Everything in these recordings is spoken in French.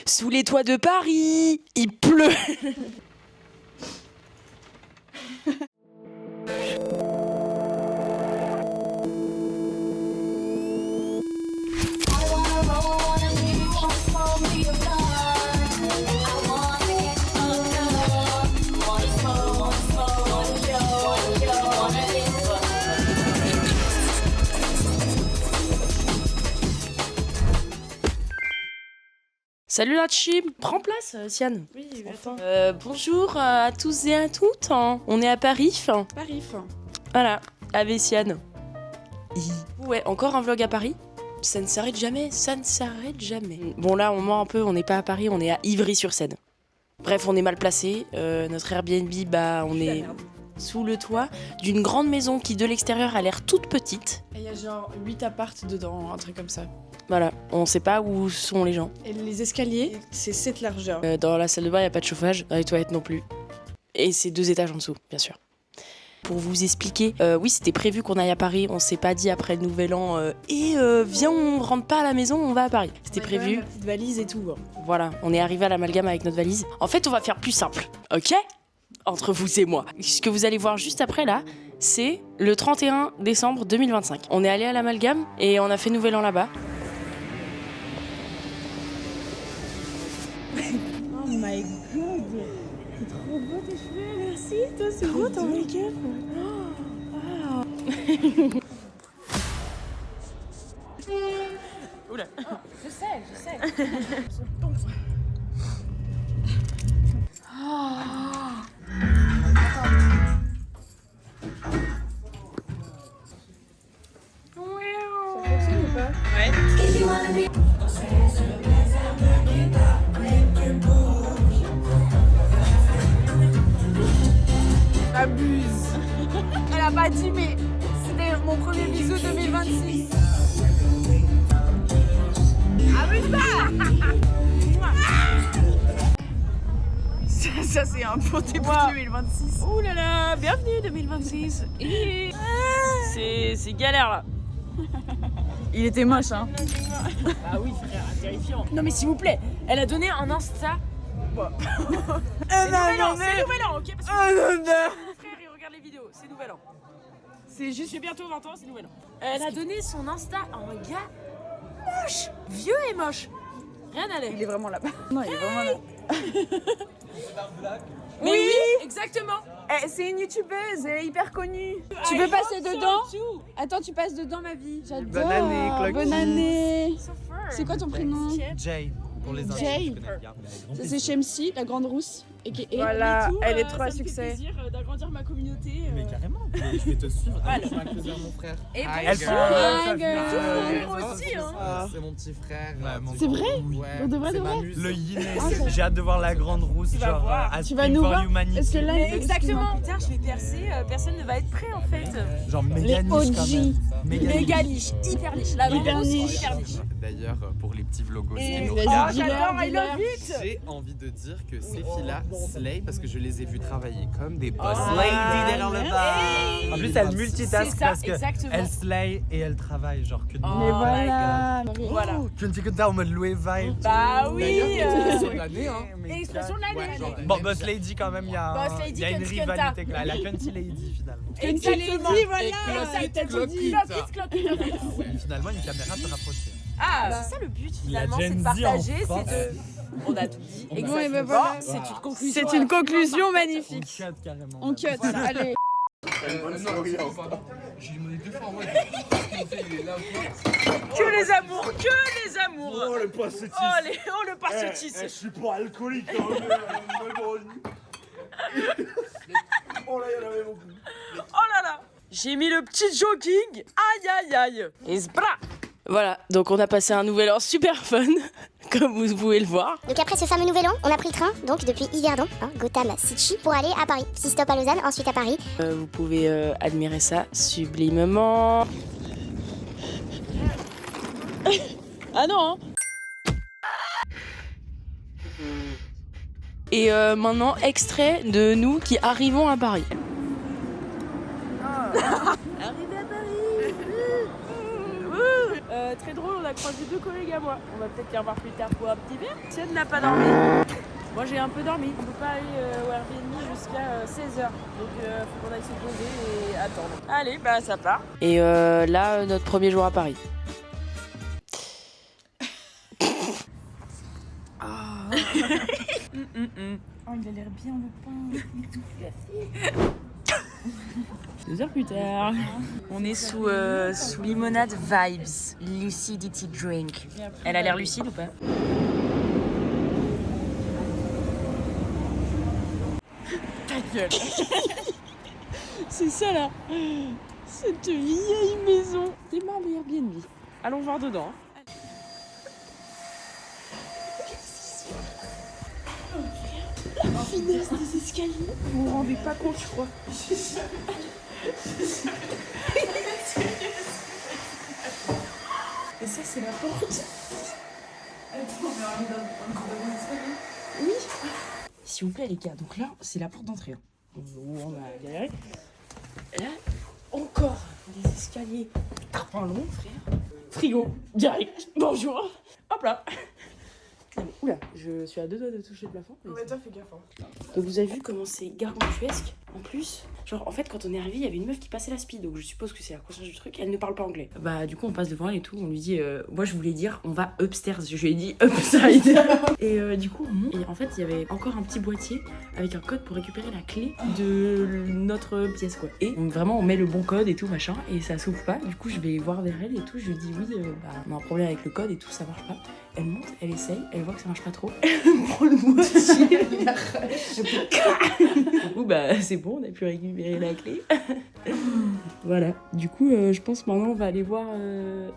Sous les toits de Paris, il pleut. Salut la team, prends place Siane. Oui, attends. Bonjour à tous et à toutes, on est à Paris. Paris. Voilà, avec Siane. Ouais, encore un vlog à Paris. Ça ne s'arrête jamais, ça ne s'arrête jamais. Bon là on ment un peu, on n'est pas à Paris, on est à Ivry-sur-Seine. Bref, on est mal placé, notre Airbnb, on est sous le toit d'une grande maison qui de l'extérieur a l'air toute petite. Et il y a genre 8 appartes dedans, un truc comme ça. Voilà, on sait pas où sont les gens. Et les escaliers, c'est 7 largeurs. Dans la salle de bain, il n'y a pas de chauffage, dans les toilettes non plus. Et c'est 2 étages en dessous, bien sûr. Pour vous expliquer, oui, c'était prévu qu'on aille à Paris, on s'est pas dit après le Nouvel An viens, on rentre pas à la maison, on va à Paris. C'était prévu. La petite valise et tout. Voilà, on est arrivé à l'amalgame avec notre valise. En fait, on va faire plus simple, ok ? Entre vous et moi. Ce que vous allez voir juste après là, c'est le 31 décembre 2025. On est allé à l'amalgame et on a fait Nouvel An là-bas. Oh my god, c'est trop beau tes cheveux, merci. Toi, c'est beau ton make-up. Oh, wow. Oula. Je sais. Ça fonctionne ou pas? Ouais. Abuse. Elle a pas dit, mais c'était mon premier bisou 2026. Abuse pas. Ça c'est un bon début 2026. Ouh là là, bienvenue 2026. C'est galère là. Il était moche, hein. Ah oui frère, terrifiant. Non mais s'il vous plaît, elle a donné un Insta. C'est Nouvel An, ok? Parce que mon frère il regarde les vidéos, c'est Nouvel An. C'est juste. J'ai bientôt 20 ans, c'est Nouvel An. Elle a donné son Insta à un gars moche, vieux et moche. Rien à l'air. Il est vraiment là-bas. Non, il est vraiment là. Mais oui, exactement. C'est une youtubeuse, elle est hyper connue. Tu peux passer dedans? Attends, tu passes dedans, ma vie. J'adore. Bonne année, Clocky. Bonne année. C'est quoi ton prénom? Jay, pour les Jay. intimes, je connais bien. Ça, c'est Shemsi, la grande rousse. Voilà, elle est trop Ça à me fait succès. plaisir d'agrandir ma communauté. Mais carrément, je vais te suivre. Ah, je suis un cousin de mon frère. Et Hi, bonjour. girl. Hi, girl. Moi aussi, hein. C'est mon petit frère. C'est vrai? Ouais. Pour de vrai, C'est de ma vrai? muse. Le Guinness. J'ai hâte de voir la grande rousse. vas Genre, voir. Asking Tu vas nous for voir? Humanity. Est-ce que là, Mais exactement. Putain, je vais percer, personne ne va être prêt en fait. Genre Les méga niche quand OG. même. Méga niche, hyper niche. La grande Hyper rousse, niche. hyper niche. D'ailleurs, pour les petits vlogos qui Et nous vas-y, regardent, J'adore, I love it. j'ai envie de dire que ces filles-là slay parce que je les ai vues travailler comme des boss Ah, lady derrière le bar. hey. En plus, elle C'est multitask ça, parce que exactement. elle slay et elle travaille. Genre que Oh Mais my voilà. Voilà. Tu ne fais que ça en mode Louis vibe. Bah oui. Expression de l'année, hein. Expression de l'année. Ouais, genre, Bon, Boss Lady quand même, il y a, Boss Lady, il y a une Cunty rivalité. La Cunty Lady finalement. Exactement. voilà. Et t'as tout dit. Et finalement, une caméra te rapprocher. Ah, c'est ça le but finalement, c'est de Gen Z partager, en France. c'est de... On a tout dit. Ouais, Exactement. bah voilà. C'est une conclusion. C'est une conclusion On magnifique. cut carrément. On cut, allez. Que les amours, que les amours. Oh le passetis. Oh le passetis. Je suis pas alcoolique hein, Oh là, il y en avait beaucoup. Oh là là. J'ai mis le petit jogging. Aïe aïe aïe. Et sbra. Voilà, donc on a passé un nouvel an super fun, comme vous pouvez le voir. Donc après ce fameux nouvel an, on a pris le train, donc depuis Yverdon, Gotham City, pour aller à Paris. 6 stops à Lausanne, ensuite à Paris. Vous pouvez admirer ça sublimement. Ah non hein. Et maintenant, extrait de nous qui arrivons à Paris. Arrivé à Paris. Très drôle, a croisé 2 collègues à moi. On va peut-être les revoir plus tard pour un petit verre. Sienne n'a pas dormi. Moi j'ai un peu dormi. On peut pas aller au Airbnb jusqu'à 16h. Donc faut qu'on aille se poser et attendre. Allez, bah ça part. Et là, notre premier jour à Paris. Oh, il a l'air bien le pain. Il est tout fluffy. 2 heures plus tard. On est sous limonade vibes. Lucidity drink. Elle a l'air lucide ou pas? Ta gueule. C'est ça là. Cette vieille maison. Des membres Airbnb. Allons voir dedans. La finesse des escaliers. Vous vous rendez pas compte, je crois. Et ça, c'est la porte. Oui. S'il vous plaît, les gars. Donc là, c'est la porte d'entrée. On a galéré. Là, encore des escaliers trop longs, frère. Frigo, direct. Bonjour. Hop là. Oula, je suis à 2 doigts de toucher le plafond. Ouais, toi, fais gaffe. Donc vous avez vu comment c'est gargantuesque en plus. Genre en fait quand on est arrivé il y avait une meuf qui passait la speed, donc je suppose que c'est la conscience du truc, elle ne parle pas anglais. Bah du coup on passe devant elle et tout, on lui dit moi je voulais dire on va upstairs, je lui ai dit upside. Et du coup on monte et en fait il y avait encore un petit boîtier avec un code pour récupérer la clé de notre pièce quoi. Et vraiment on met le bon code et tout machin et ça s'ouvre pas, du coup je vais voir vers elle et tout, je lui dis oui bah on a un problème avec le code et tout, ça marche pas. Elle monte, elle essaye, elle voit que ça marche pas trop, elle prend le boîtier. Du coup bah c'est bon, on a pu récupérer la clé. Voilà, du coup je pense maintenant on va aller voir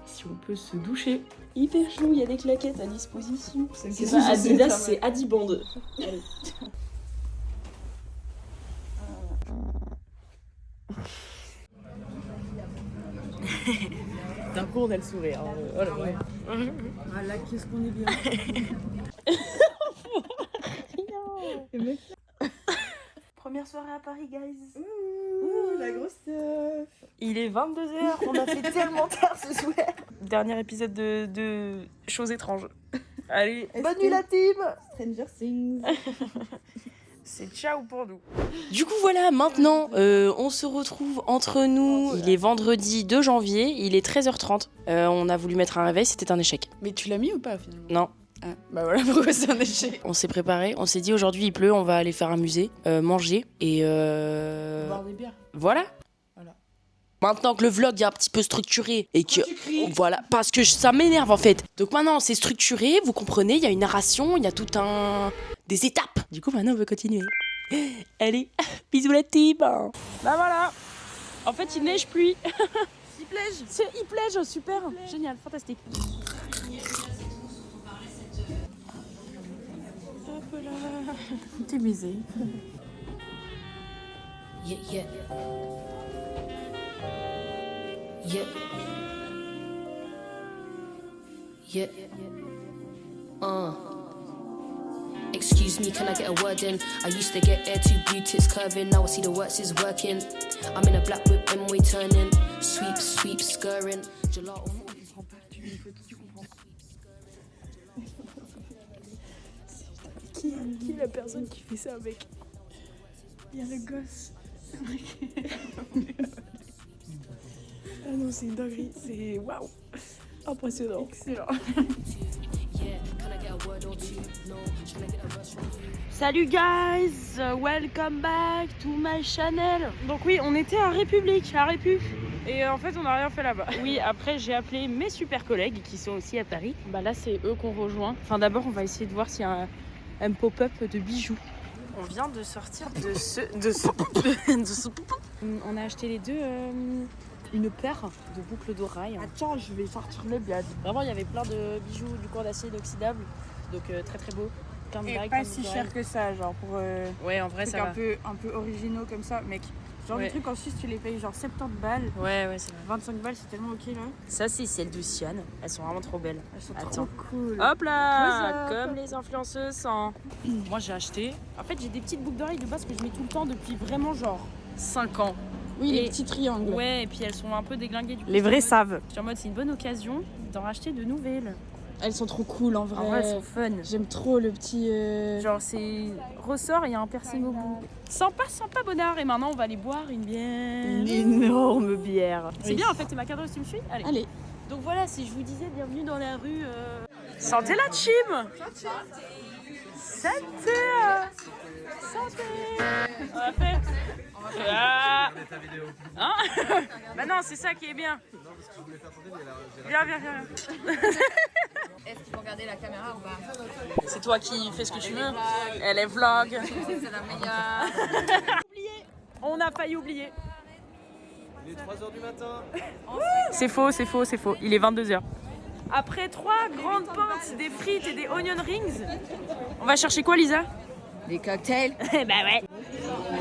si on peut se doucher. Hyper chaud, il y a des claquettes à disposition. C'est pas Adidas, c'est Adiband. D'un coup on a le sourire. Oh là ouais. Ah là, qu'est-ce qu'on est bien. Première soirée à Paris, guys. Ouh, la grosse teuf. Il est 22h, on a fait tellement tard ce soir. Dernier épisode de choses étranges. Allez, Bonne nuit la team. Stranger Things. c'est ciao pour nous. Du coup voilà, maintenant on se retrouve entre nous. Il est vendredi 2 janvier, il est 13h30. On a voulu mettre un réveil, c'était un échec. Mais tu l'as mis ou pas finalement? Non. Ah, bah voilà pourquoi c'est un échec. On s'est préparé, on s'est dit aujourd'hui il pleut, on va aller faire un musée, manger et Boire des bières. voilà. Maintenant que le vlog est un petit peu structuré et que voilà, parce que ça m'énerve en fait. Donc maintenant c'est structuré, vous comprenez, il y a une narration, il y a tout des étapes. Du coup maintenant on veut continuer. Allez, bisous la team. Bah voilà. En fait il neige pluie. Il plaise. Il pleige, super. Génial, fantastique. Hop là. T'es baisé. Yeah, yeah. Yeah. Yeah. Excuse me, can I get a word in? I used to get air two blue tits curving. Now I see the works is working. I'm in a black whip and we turning. Sweep, sweep, scurrying. Gelato. Qui est la personne qui fait ça avec? Il y a le gosse. Ah non, c'est une dinguerie, c'est waouh, impressionnant. Excellent. Salut guys, welcome back to my channel. Donc oui, on était à République, à Répu. Et en fait, on n'a rien fait là-bas. Oui, après j'ai appelé mes super collègues qui sont aussi à Paris. Bah là, c'est eux qu'on rejoint. Enfin d'abord, on va essayer de voir s'il y a un pop-up de bijoux. On vient de sortir de ce on a acheté les deux une paire de boucles d'oreilles. Attends, je vais sortir le bled. Vraiment, il y avait plein de bijoux du corps d'acier inoxydable, donc très très beau. Plein de Et bagues, pas plein de si oreilles. cher que ça, genre pour Ouais, en vrai, trucs ça va. un peu originaux comme ça, mec. Genre Ouais. les trucs en Suisse, tu les payes genre 70 balles. Ouais, c'est vrai. 25 balles, c'est tellement ok là. Ça, c'est celles de Sian. Elles sont vraiment trop belles. Elles sont Attends. trop cool. Hop là, Close up. comme les influenceuses sans. Moi, j'ai acheté. En fait, j'ai des petites boucles d'oreilles de base que je mets tout le temps depuis vraiment genre 5 ans. Oui, Et- les petits triangles. Ouais, et puis elles sont un peu déglinguées du coup. Les vrais Je savent. suis en mode, c'est une bonne occasion d'en racheter de nouvelles. Elles sont trop cool en vrai. En vrai, elles sont fun. J'aime trop le petit. Genre, c'est ressort et il y a un piercing au bout. Sympa, bonnard. Et maintenant, on va aller boire une bière. Une énorme bière. C'est bien, en fait, c'est ma carte de tu me suis. Allez. Donc voilà, si je vous disais bienvenue dans la rue. Santé la team. Santé. Santé. On va faire. Ah. Hein? Bah non, c'est ça qui est bien. Viens. Est-ce qu'il faut regarder la caméra ou pas? C'est toi qui fais ce que tu veux. Elle est vlog. C'est la meilleure. On a failli oublier. Il est 3h du matin. C'est faux. Il est 22h. Après 3 grandes pintes, des frites et des onion rings, on va chercher quoi, Lisa? Des cocktails. Bah ouais.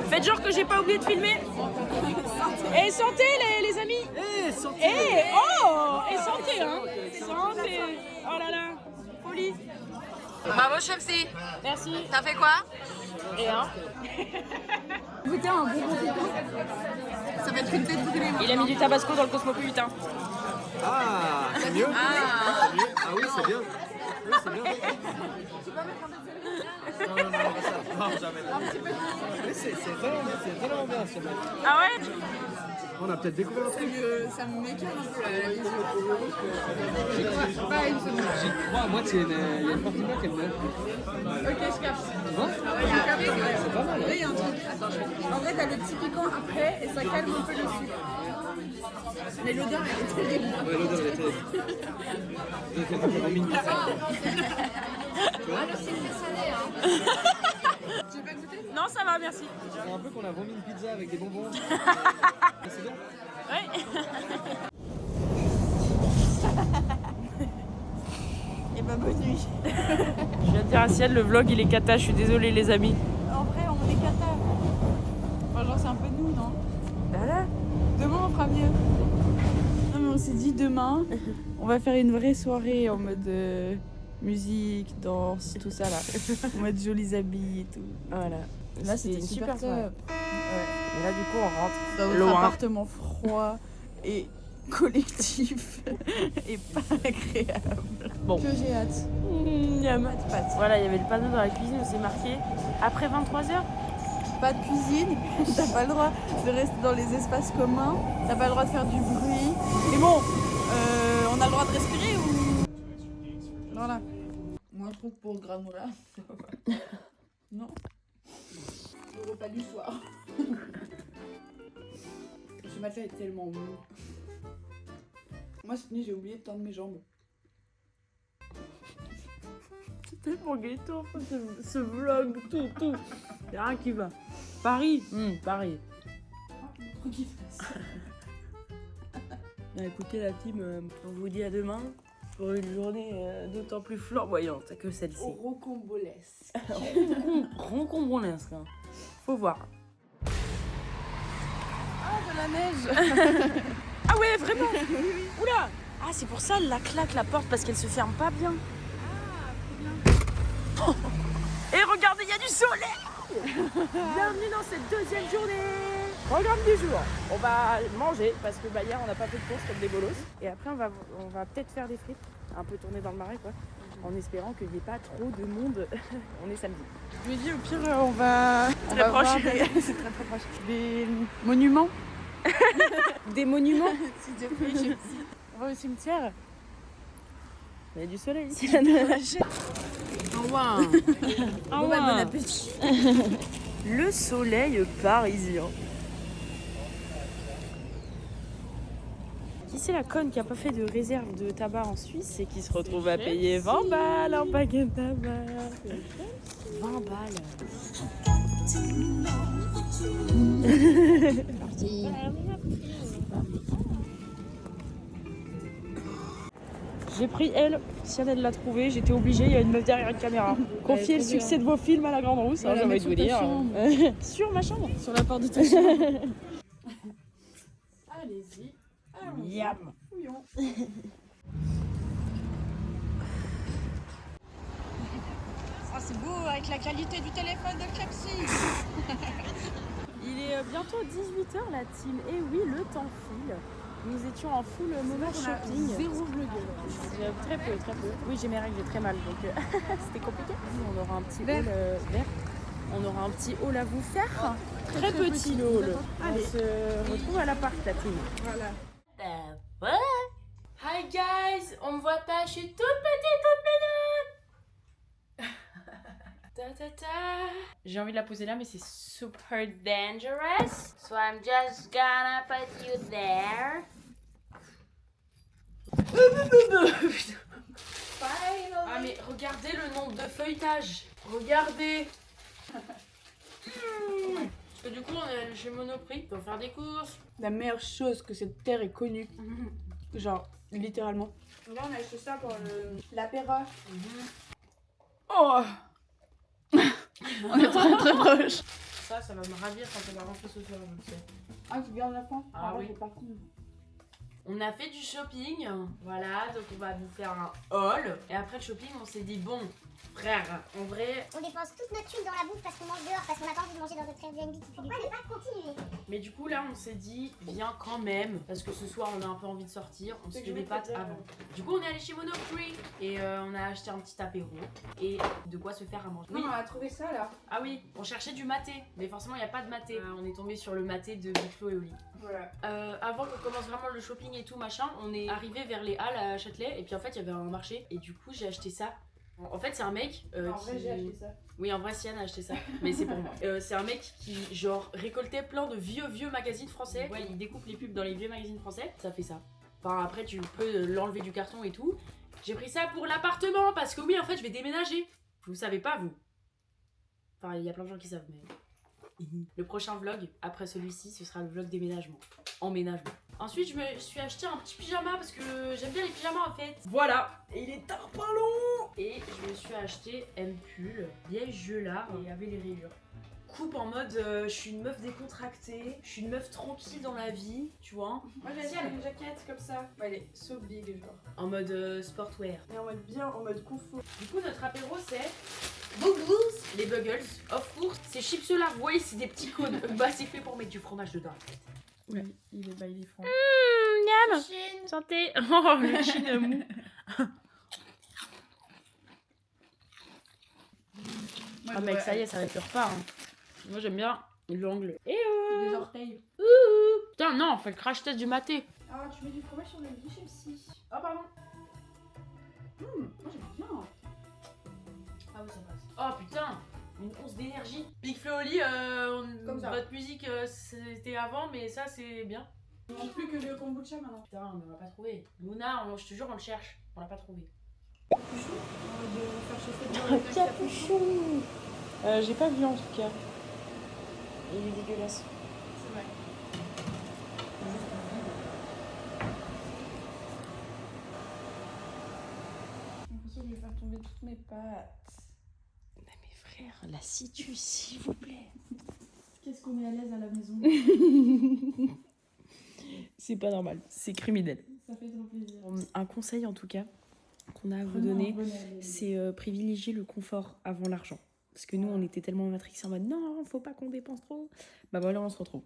Faites genre que j'ai pas oublié de filmer. Et santé les amis. Et santé. Et santé hein. Santé. Oh là là. Folie. Bravo, Chefsi. Merci. T'as fait quoi? Rien. Goûtez un bonbon piquant. Ça va être une fête pour tous les mois. Il a mis du tabasco dans le cosmopolitain. Ah, c'est mieux. Ah oui, c'est bien. Oui, c'est bien. Non, pas ça. Non, jamais. Mais c'est vraiment bien. Ah ouais? On a peut-être découvert un truc. Ça me m'écœure un peu la vision. J'y crois à moitié, mais il y a une partie de moi qui aime bien. Ok, je capte. Tu vois? C'est pas mal. Oui, il y a un truc. Attends, en vrai, t'as le petit piquant après et ça calme un peu le sucre. Mais l'odeur, elle est terrible. Ouais, l'odeur, elle est terrible. Ah, le sucre est salé, hein. Tu veux pas goûter? Non, ça va, merci. On dirait un peu qu'on a vomi une pizza avec des bonbons. C'est bien. Ouais. Et bah bonne nuit. Je viens de dire à Ciel, le vlog il est cata, je suis désolée les amis. En vrai, on est cata. Enfin, genre, c'est un peu nous, non? Voilà. Demain, on fera mieux. Non, mais on s'est dit demain, on va faire une vraie soirée en mode musique, danse, tout ça là. En mode jolis habits et tout. Voilà. Là, c'était une super top. soirée. Et là du coup on rentre Dans notre loin. appartement froid et collectif et pas agréable. Bon. Que j'ai hâte. Pâte. Voilà, il y avait le panneau dans la cuisine où c'est marqué après 23h. Pas de cuisine, t'as pas le droit de rester dans les espaces communs, t'as pas le droit de faire du bruit. Mais bon, on a le droit de respirer ou... Voilà. Moi je trouve que pour le granola, c'est pas mal. Non. Le repas du soir. Ce matin est tellement mou. Moi cette nuit j'ai oublié de tendre mes jambes. C'est tellement ghetto ce vlog, tout. Y'a rien qui va. Paris, Paris. Trop qu'il fasse. Bah, écoutez la team, on vous dit à demain pour une journée d'autant plus flamboyante que celle-ci. Au rocambolesque. Roncombolesque, hein. Faut voir. Ah, de la neige. Ah ouais, vraiment. Oula. Ah, c'est pour ça la claque la porte parce qu'elle se ferme pas bien. Oh. Et regardez, il y a du soleil. Bienvenue dans cette deuxième journée. Programme du jour. On va manger parce que hier on n'a pas fait de courses comme des bolos. Et après on va peut-être faire des frites, un peu tourner dans le marais quoi. En espérant qu'il n'y ait pas trop de monde. On est samedi. Je lui ai dit au pire on va Très proche. voir c'est très proche. Des monuments. Des monuments. S'il te plaît, j'ai- On va au cimetière. Il y a du soleil ici. Wow. Ah ouais. Bon appétit. Le soleil parisien. Qui c'est la conne qui a pas fait de réserve de tabac en Suisse et qui se retrouve à payer 20 balles un paquet de tabac? 20 balles. J'ai pris elle, si elle l'a trouvée, j'étais obligée, il y a une meuf derrière une caméra. Confiez le succès de vos films à la Grande Rousse, Voilà, j'ai envie mais de sur vous ta dire. chambre. Sur ma chambre. Sur la porte de ta chambre. Allez-y. Yam. Fouillons. Ah, c'est beau avec la qualité du téléphone de Chepsi. Il est bientôt 18h la team, et oui le temps file. Nous étions en full moment shopping. Zéro vlog. Très peu, très peu. Oui, j'ai mes règles, j'ai très mal, donc c'était compliqué. On aura un petit haul vert. On aura un petit haul à vous faire. Très petit le haul. On se retrouve à l'appart, la team. Voilà. Hi guys, on me voit pas, je suis toute petite. Ta ta ta. J'ai envie de la poser là, mais c'est super dangerous. So I'm just gonna put you there. Ah mais regardez le nombre de feuilletages. Regardez. Parce que du coup on est allé chez Monoprix pour faire des courses. La meilleure chose que cette terre est connue. Genre, littéralement. Là, on a acheté ça pour l'apéro. Oh. On est très très proche. Ça va me ravir quand on va rentrer ce soir, je le sais. Ah, tu gardes la fin? Ah oui. On a fait du shopping, voilà, donc on va vous faire un haul. Et après le shopping, on s'est dit, bon, frère, en vrai... On dépense toute notre thune dans la bouffe parce qu'on mange dehors, parce qu'on a pas envie de manger dans notre Airbnb qui pue du cul. Ouais, pas continuer. Mais du coup, là, on s'est dit, viens quand même, parce que ce soir, on a un peu envie de sortir, on se fait des pâtes avant. Du coup, on est allé chez Monoprix et on a acheté un petit apéro et de quoi se faire à manger. Non, on a trouvé ça là. Ah oui, on cherchait du maté, mais forcément, il n'y a pas de maté. On est tombé sur le maté de Big Flo et Oli. Voilà. Avant qu'on commence vraiment le shopping et tout machin, on est arrivé vers les Halles à Châtelet et puis en fait il y avait un marché et du coup j'ai acheté ça. En fait c'est un mec En vrai j'ai acheté ça. Oui en vrai Sian a acheté ça, mais c'est pour moi. C'est un mec qui genre récoltait plein de vieux magazines français. Ouais, il découpe les pubs dans les vieux magazines français, ça fait ça. Enfin après tu peux l'enlever du carton et tout. J'ai pris ça pour l'appartement parce que oui en fait je vais déménager. Vous savez pas vous. Enfin il y a plein de gens qui savent mais... Le prochain vlog, après celui-ci, ce sera le vlog déménagement. Emménagement. Ensuite, je me suis acheté un petit pyjama parce que j'aime bien les pyjamas en fait. Voilà. Et il est tarpalon. Et je me suis acheté un pull beige là et il y avait les rayures. Coupe en mode je suis une meuf décontractée, je suis une meuf tranquille dans la vie, tu vois. Moi j'ai acheté une jaquette comme ça. Ouais, elle est so big genre. En mode sportwear. Et en mode bien, en mode confort. Du coup, notre apéro c'est les Buggles, of course. Ces chips là, vous voyez, c'est des petits cônes. Bah, c'est fait pour mettre du fromage dedans en fait. Oui, il est franc. Miam. Santé. Oh, le chin mou. Ah mec, ça y est, ça va être le repas. Hein. Moi j'aime bien l'angle. Et des orteils. Putain, non, on fait le crash test du maté. Ah, tu mets du fromage sur le guichet aussi. Oh, pardon. Moi j'aime bien. Ah oui, ça passe. Oh putain, une once d'énergie. Big Flo Oli, Comme ça. votre musique c'était avant, mais ça c'est bien. Il manque plus que le kombucha maintenant. Putain, mais on l'a pas trouvé. Luna, je te jure, on le cherche. On l'a pas trouvé. Capuchon. J'ai pas vu en tout cas. Il est dégueulasse. C'est vrai. J'ai l'impression que je vais faire tomber toutes mes pattes. Mais frère, la situ, s'il vous plaît. Qu'est-ce qu'on est à l'aise à la maison. C'est pas normal, c'est criminel. Ça fait trop plaisir. Un conseil en tout cas qu'on a à vous donner, c'est privilégier le confort avant l'argent. Parce que nous, on était tellement matrixés en mode non, faut pas qu'on dépense trop. Bah voilà, on se retrouve.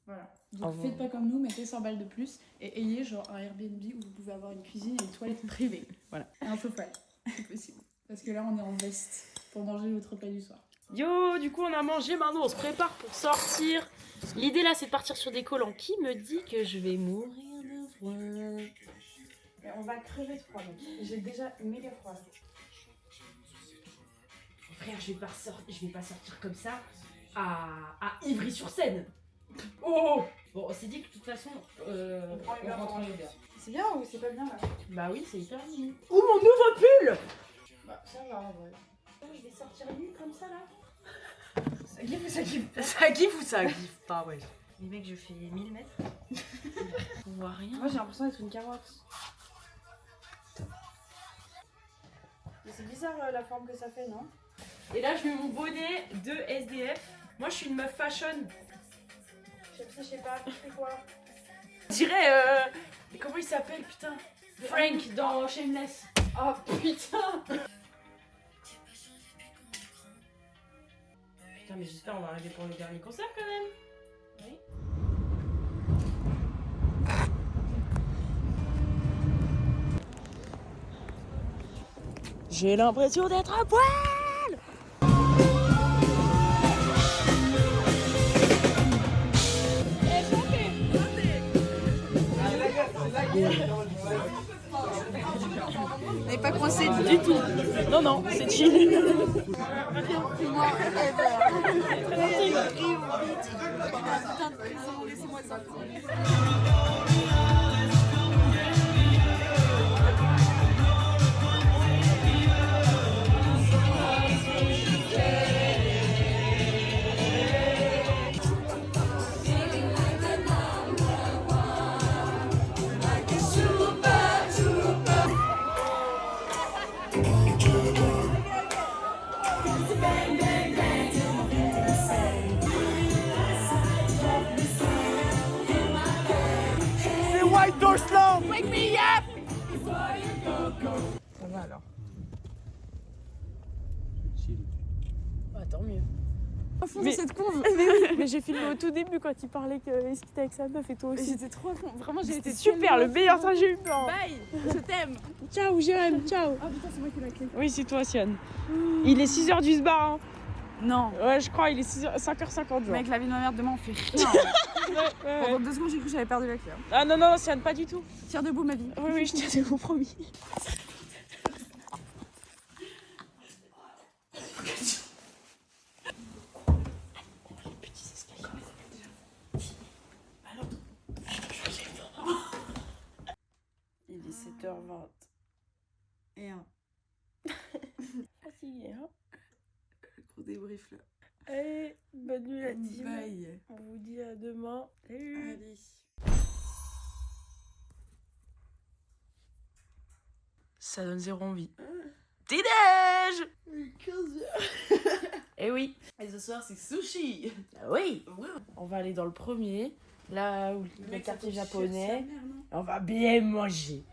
Voilà. Donc faites pas comme nous, mettez 100 balles de plus et ayez genre un Airbnb où vous pouvez avoir une cuisine et une toilette privée. Voilà. Et un chauffage, c'est possible. Parce que là, on est en veste pour manger notre repas du soir. Yo, du coup on a mangé, maintenant on se prépare pour sortir. L'idée là c'est de partir sur des collants. Qui me dit que je vais mourir de froid? Mais on va crever de froid, donc j'ai déjà méga froid là. Frère, je vais pas sortir comme ça à Ivry-sur-Seine. Oh. Bon, on s'est dit que de toute façon on rentre en Uber. C'est bien ou c'est pas bien là? Bah oui, c'est hyper mignon. Oh mon nouveau pull. Bah ça va en vrai. Je vais sortir nu comme ça là. Ça giffe ou ça giffe? Ça giffe ou ça giffe pas, ouais. Les mecs, je fais 1000 mètres. On voit rien. Moi j'ai l'impression d'être une carotte. Mais c'est bizarre la forme que ça fait, non? Et là, je mets mon bonnet de SDF. Moi, je suis une meuf fashion. Je sais pas, tu fais quoi? Je dirais, comment il s'appelle, putain? Frank dans Shameless. Oh putain! Putain, mais j'espère qu'on va arriver pour le dernier concert quand même. Oui. J'ai l'impression d'être à poil. On n'est pas coincé Du tout. Non, non, c'est chill. Ça va alors. Ah, tant mieux. Au fond Mais- de cette conve. Mais j'ai filmé au tout début quand il parlait qu'il se quittait avec sa meuf et toi Et aussi. j'étais trop con. Vraiment, j'ai été C'était super, le meilleur trajet, j'ai eu peur. Bye, je t'aime. Ciao, Jérém, ciao. Oh putain, c'est moi qui l'ai la clé. Oui, c'est toi, Sian. Il est 6h du sbar. Hein. Non. Ouais, je crois, il est 5h50. Genre. Mec, la vie de ma mère, demain on fait rien. Ouais. Pendant 2 secondes, j'ai cru que j'avais perdu la clé. Ah non, non, Sian, pas du tout. Tire debout, ma vie. Oui, oui, je tiens, c'est vous promis. Il est 7h20. Et un Fatigué, hein. gros débrief là. Allez, bonne nuit la team. Bye. On vous dit à demain. Salut. Allez. Ça donne zéro envie. Petit-déj. 15h. Eh oui. Et ce soir, c'est sushi. Oui. On va aller dans le premier, là où le quartier japonais. On va bien manger.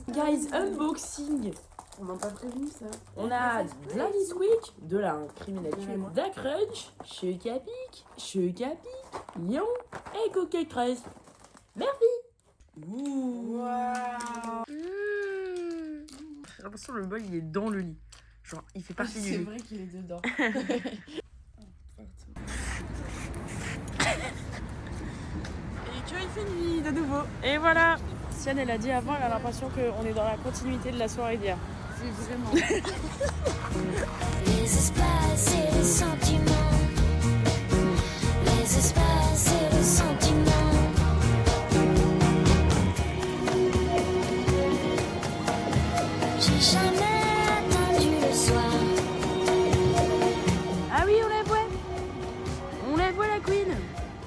Guys, unboxing. On m'a pas prévenu ça. On a de la Nesquik, de la criminelle d'un Crunch, chez Capic, Lyon et Coquille Crest. Merci. Ouh. J'ai l'impression que le bol il est dans le lit. Genre il fait partie du C'est lit. vrai qu'il est dedans. Et tu es fini de nouveau. Et voilà. Sian, elle a dit avant, elle a l'impression qu'on est dans la continuité de la soirée d'hier. C'est vraiment. Les espaces et les sentiments. Les espaces et les sentiments. J'ai jamais attendu le soir. Ah oui, on la voit. On la voit la queen.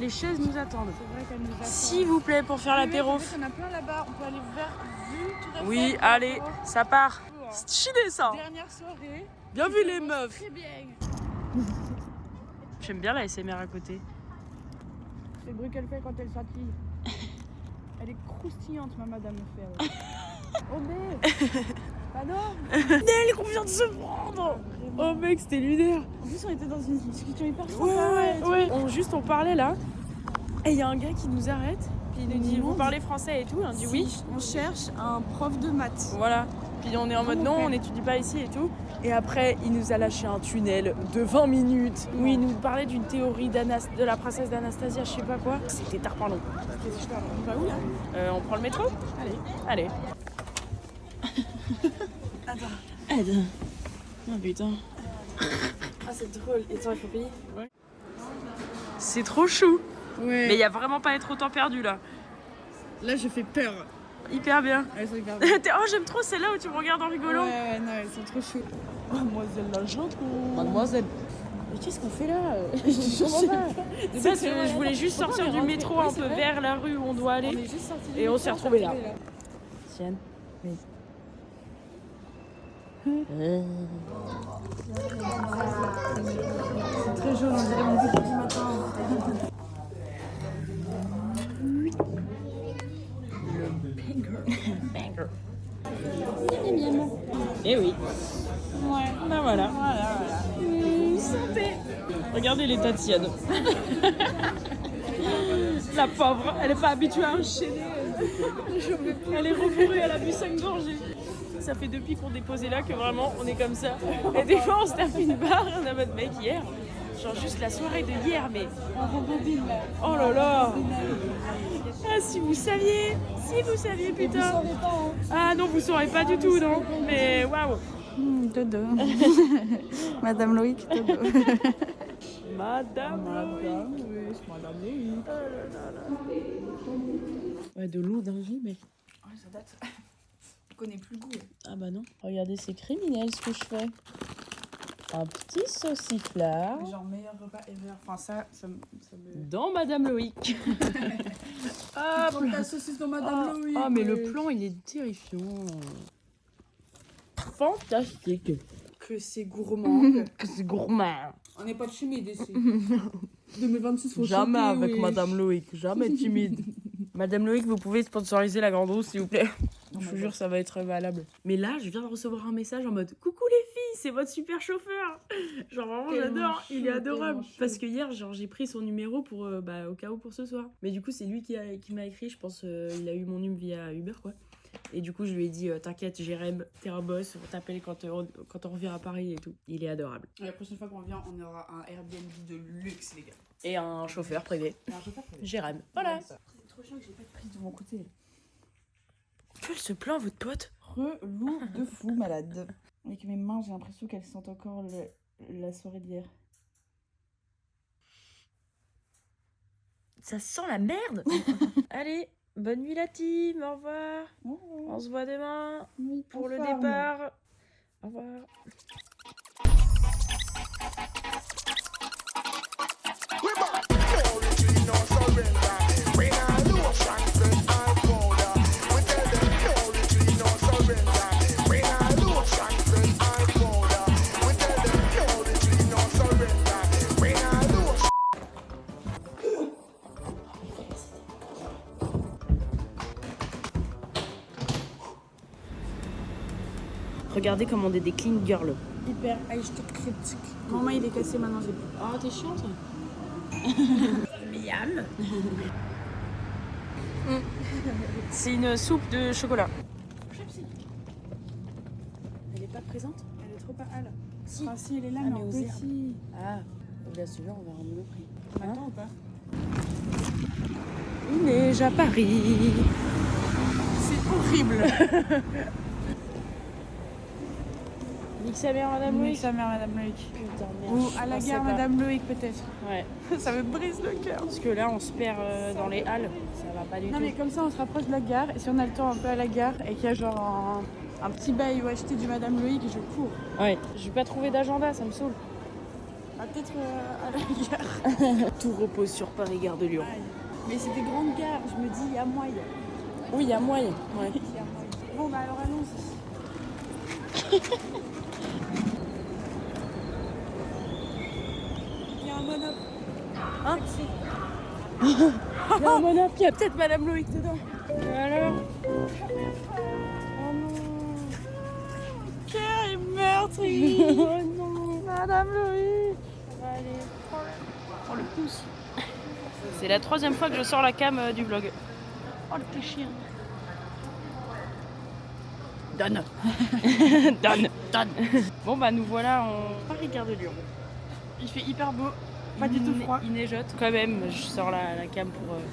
Les chaises nous attendent. C'est vrai qu'elle nous a. S'il vous plaît, pour faire l'apéro. En fait, il y en a plein là-bas. On peut aller vers vue tout à fait. Oui, allez, ça part. C'est stylé ça. Dernière soirée. Bien vu les meufs. Très bien. J'aime bien la SMR à côté. C'est le bruit qu'elle fait quand elle fatigue. Elle est croustillante, ma madame le fait. Oh mais Pardon. Elle qu'on vient de se prendre. Oh mec, c'était lunaire. En plus, on était dans une discussion hyper sympa. Ouais. On parlait là. Et il y a un gars qui nous arrête. Puis il nous dit, vous demande parlez français et tout. On dit oui. On cherche un prof de maths. Voilà. Puis on est en mode Comment non, on on fait n'étudie pas ici et tout. Et après, il nous a lâché un tunnel de 20 minutes où il nous parlait d'une théorie de la princesse d'Anastasia, je sais pas quoi. C'était tard, pardon. C'était super. On va où là On prend le métro ? Allez. Attends. Oh putain. Ah, c'est drôle. Et attends, il faut payer. C'est trop chou. Ouais. Mais il y a vraiment pas à être autant perdu là. Là, je fais peur. Hyper bien. Elles sont hyper bien. Oh, j'aime trop celle-là où tu me regardes en rigolant. Ouais, non, elles sont trop chou. Mademoiselle la Janton. Mademoiselle. Mais qu'est-ce qu'on fait là Je comprends pas. Je voulais juste sortir du métro un peu vers la rue où on doit aller. On est juste sortis du Et on métro, s'est retrouvés là. Sienne. Oui. C'est très jaune, on dirait mon petit matin. Eh oui. Ouais, ben voilà. Santé. Regardez l'état de Sienne. La pauvre, elle est pas habituée à enchaîner. Elle est rebourrée, elle a bu 5 gorgées. Ça fait depuis qu'on est posé là que vraiment on est comme ça. Et des fois on se tape une barre, on a votre mec hier. Genre juste la soirée de hier, mais oh là là. Ah si vous saviez putain. Ah non vous saurez pas du tout non. Mais waouh. Dodo. Madame Loïc, dodo. Madame Loïc. Ouais de l'eau dingue mec. Ouais, ça date. Je connais plus le goût. Ah bah non. Regardez c'est criminel ce que je fais. Un petit sauciflard. Genre meilleur repas ever. Enfin ça me... Dans Madame Loïc. Ah, pour ta saucisse dans Madame Loïc. Ah mais le plan il est terrifiant. Fantastique. Que c'est gourmand. Que c'est gourmand. On n'est pas timide ici. 2026 faut Jamais chanter, avec oui. Madame Loïc, jamais timide. Madame Loïc, vous pouvez sponsoriser la grande rousse s'il vous plaît. Je vous jure, ça va être valable. Mais là, je viens de recevoir un message en mode coucou les filles, c'est votre super chauffeur. Genre vraiment, j'adore, il est adorable. Parce que hier, genre j'ai pris son numéro pour au cas où pour ce soir. Mais du coup, c'est lui qui m'a écrit, je pense, il a eu mon numéro via Uber quoi. Et du coup, je lui ai dit t'inquiète, Jérém, t'es un boss, on t'appelle quand on revient à Paris et tout. Il est adorable. La prochaine fois qu'on revient, on aura un Airbnb de luxe, les gars. Et un chauffeur privé. Jérém. Voilà. C'est trop chiant que j'ai pas de prise de mon côté. Elle se plaint, votre pote. Relou de fou, malade. Avec mes mains, j'ai l'impression qu'elles sentent encore la soirée d'hier. Ça sent la merde. Allez, bonne nuit la team, au revoir. On se voit demain pour le départ. Au revoir. Regardez comment on est des clean girls. Hyper hashtag critique. Maman, il est cassé maintenant, j'ai plus. Ah, t'es chiante. Miam. C'est une soupe de chocolat. Elle est pas présente? Elle est trop pas hâle. Si. Enfin, si, elle est là, Ah, mais mais en aux petit. Ah, bien sûr, on va ramener le prix. Maintenant ou pas? Il neige à Paris. C'est horrible. Nique sa mère, Madame Nique Loïc. sa mère, Madame Loïc. Putain, merde, Ou je à la pensais gare, pas. Madame Loïc, peut-être. Ouais. Ça me brise le cœur. Parce que là, on se perd dans les halles. Ça va pas du Non, tout. mais comme ça, on se rapproche de la gare. Et si on a le temps un peu à la gare et qu'il y a genre un petit bail où acheter du Madame Loïc, je cours. Ouais. Je vais pas trouver d'agenda, ça me saoule. Ah, peut-être à la gare. Tout repose sur Paris-Gare de Lyon. Aïe. Mais c'est des grandes gares, je me dis, il y a moyen. Oui, il y a moyen. Ouais. Il y a moyen. Bon, bah alors allons-y. Il y a un monop. Hein? Il y a un monop, il y a peut-être Madame Loïc dedans. Et alors? Oh non. Pierre est meurtri. Oh non. Madame Loïc. Allez, prends le pouce. C'est la 3e fois que je sors la cam du vlog. Oh le petit chien. Donne. Donne. Bon bah nous voilà en Paris-Gare de Lyon. Il fait hyper beau. Pas du tout froid. Il neigeote. Quand même, je sors la cam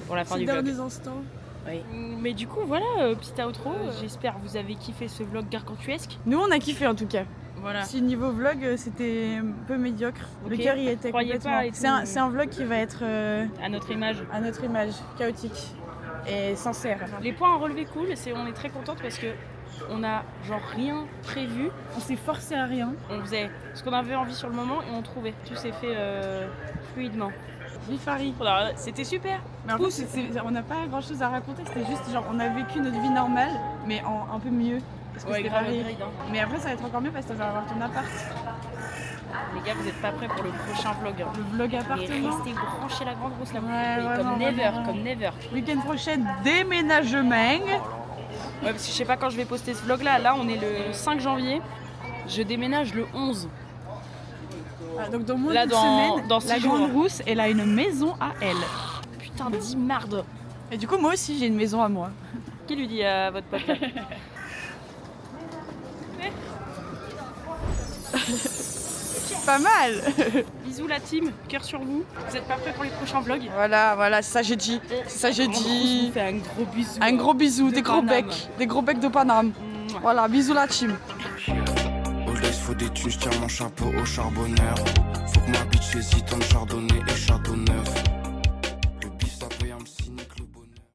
pour la fin du vlog. Derniers instants. Oui. Mais du coup voilà, petit outro. J'espère que vous avez kiffé ce vlog gargantuesque. Nous, on a kiffé en tout cas. Voilà. Si niveau vlog, c'était un peu médiocre. Ok. Le cœur y était Croyez complètement. pas et tout, C'est un vlog qui va être À notre image. à notre image, chaotique et sincère. Les points à relever cool, on est très contente parce que on a genre rien prévu. On s'est forcé à rien. On faisait ce qu'on avait envie sur le moment et on trouvait. Tout s'est fait fluidement. Vive Paris. Voilà, c'était super. Mais en fait, on n'a pas grand chose à raconter. C'était juste genre, on a vécu notre vie normale, mais un peu mieux. Parce que Ouais, c'était grave Paris. upgrade, hein. Mais après, ça va être encore mieux parce que tu vas avoir ton appart. Les gars, vous êtes pas prêts pour le prochain vlog. Hein. Le vlog Mais appartement. restez branchés la grande grosse là. Ouais, Mais vraiment, comme never, vraiment. comme never. Week-end prochain, déménagement. Ouais, parce que je sais pas quand je vais poster ce vlog là. Là, on est le 5 janvier. Je déménage le 11. Ah, donc dans moins Là, d'une dans semaine, 6 la jours. grande rousse, elle a une maison à elle. Putain. putain d'immarde. Et du coup, moi aussi, j'ai une maison à moi. Qui lui dit à votre pote là? Pas mal. Bisous la team, cœur sur vous. Vous êtes pas prêts pour les prochains vlogs? Voilà, c'est ça j'ai dit. C'est ça j'ai On dit. vous fait un gros bisou. Un gros bisou, de des gros Paname. becs. Des gros becs de Paname. Mouah. Voilà, bisous la team. All days faut des thunes, je tiens mon chapeau au charbonneur. Faut que ma bitch hésite entre chardonnay et chardonnay neuf.